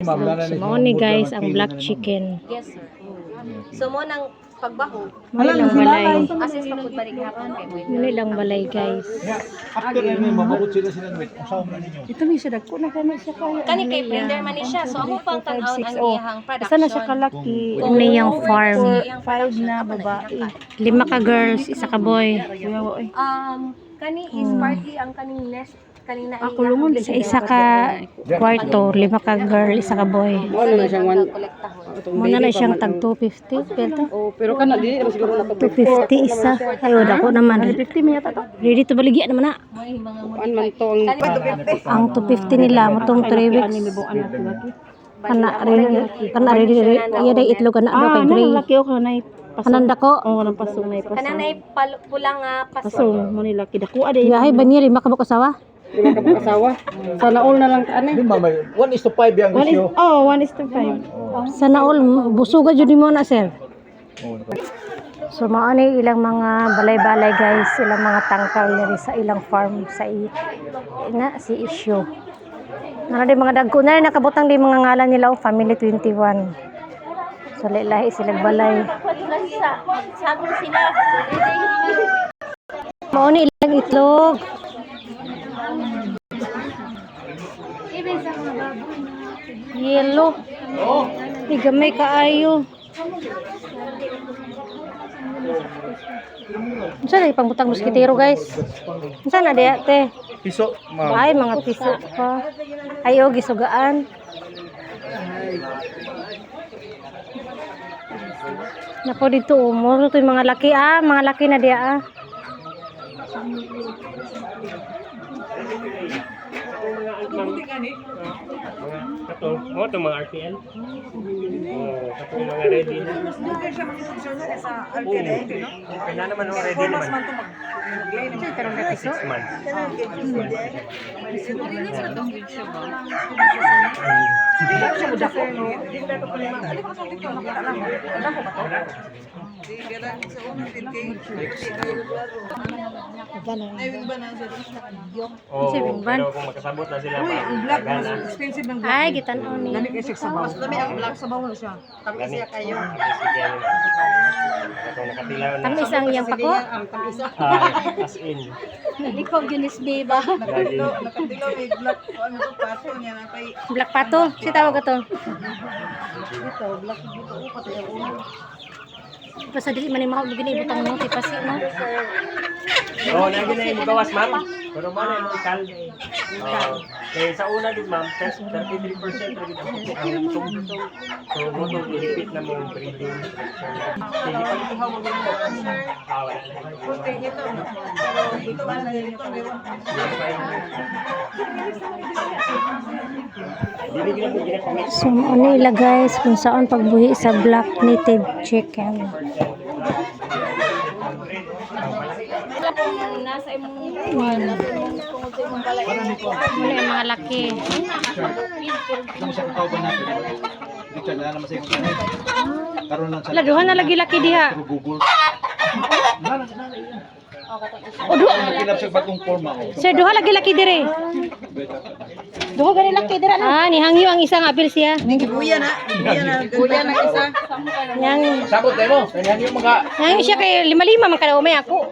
Mao ni guys ang black chicken. Yes, sir. So mo nang pagbaho, Mali lang balay. assist pa pud balik hapon kay mo. Mali lang balay guys. After may mabukod sila wait. Usaw man ninyo. Ito mi siya dagko na kani siya kaya. Kani kay blender man ni siya. So amo pang tan-aw ang iyang production. Isa na siya kalaki. Kung niyang farm. 5 na babae. 5 ka girls, 1 ka boy. Kani is partly ang kaning nest kanina Ako lungon Sa 1 ka kwarto, 5 ka girl, 1 ka boy. Ano na siyang Muna na siyang tag 250 pero Oh, pero kana dili naman siguro na 250 isa. Ayun ako naman. 50 mi yata to. Ready to baligya naman na. An man to Ang 250 nila motong 3 weeks. Kana ready iya day itlog kana ano kay gray. Laki o kanay. Kanan dako. Oh, nang pasong na ipasong. kanang nay pulang paso. Pasong mo ni laki dako ade. Yahay baniri makabuk asawa. Di ba ka asawa? Sana all na lang ani. Di ba may 1:5 yang ratio? Oh, 1:5. Sana all busuga jud mo na sir. So mao ni ilang mga balay-balay guys, ilang mga tangkal diri sa ilang farm sa ina si issue. Nara di mga dagko na nakabutang di mga ngalan nila o Family 21. So lahi silang balay. Sabon sila. Mao ni ilang itlog. Yellow. Di gamay kaayo. Unsa na pangbutang moskitero guys? Unsa na diya te? Piso, ma'am. Ay mga piso pa. Ay o gisugaan. Nako dito umor to yung mga laki mga laki na diya Kato, mo to mga RTL. Oh, kato yung mga ready na. Kaya naman oh, ready naman. Pero nga piso. 6 months. Oh, pero kung makasabot na sila pa. Expensive ng Ay gitan-on ni. Dami kay sa bawas. Dami ang black sa bawas siya. Kami siya kayo. Kato nakatilaw na. Tamis ang iyang pako. As in. Ikaw ginis ba? Lagi. Nakatilaw may black ano to paso niya na kay Black pato. Si tawag ato. dito black dito upat yung ulo. Basta dili man imao gini ibutang no tipasi no. Oo, lagi na yung gawas, ma'am. Pero mo na yung kalde. Kaya sa una din, ma'am, 33% lagi ang tungtong. So, mo itong i-repeat na mo yung breeding. Hindi pa ito hawag mo. Okay, ito ba na yun ito So ano ila guys kung saan pagbuhi sa black native chicken. Nasa imong wala tungod sa imong balay. Wala yung mga laki. Ano siya kauban natin? Dito na naman sa ikot. Karon lang sa Laduhan na lagi laki diha. Google. O duha. Kilap siya bagong forma ko. Sir duha lagi laki dire. Duha gani laki dire na. Ni hangyo ang isa nga apil siya. Buya na isa. Yang Sabot mo. Kanya yung mga hangyo siya kay 5-5 man kada umay ako.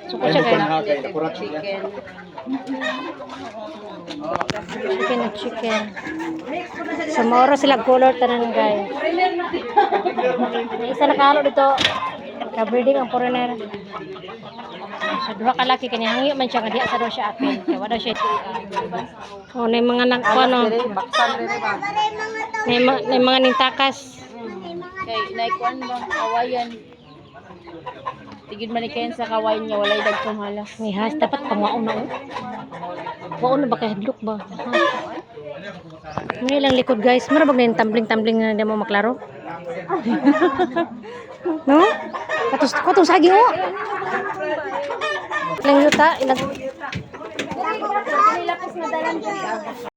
So siya kay chicken na chicken. So mauro sila color tanan guys. May isa nakahalo dito. Ka-breeding ang foreigner. So duha ka laki kanya hangyo man siya nga diha sa daw siya apil. Kaya wala siya. Oh nay mga nagkuano. Nay mga nintakas. Kay naikuan ba kawayan. Tigid man ikayan sa kawayan niya walay dagkong halas. May has dapat panguaon na oh. Waon na ba kay hadlok ba? May lang likod guys. Mara bag na yung tumbling na mo maklaro. No? Katong saging oh. Ilang yuta, ilang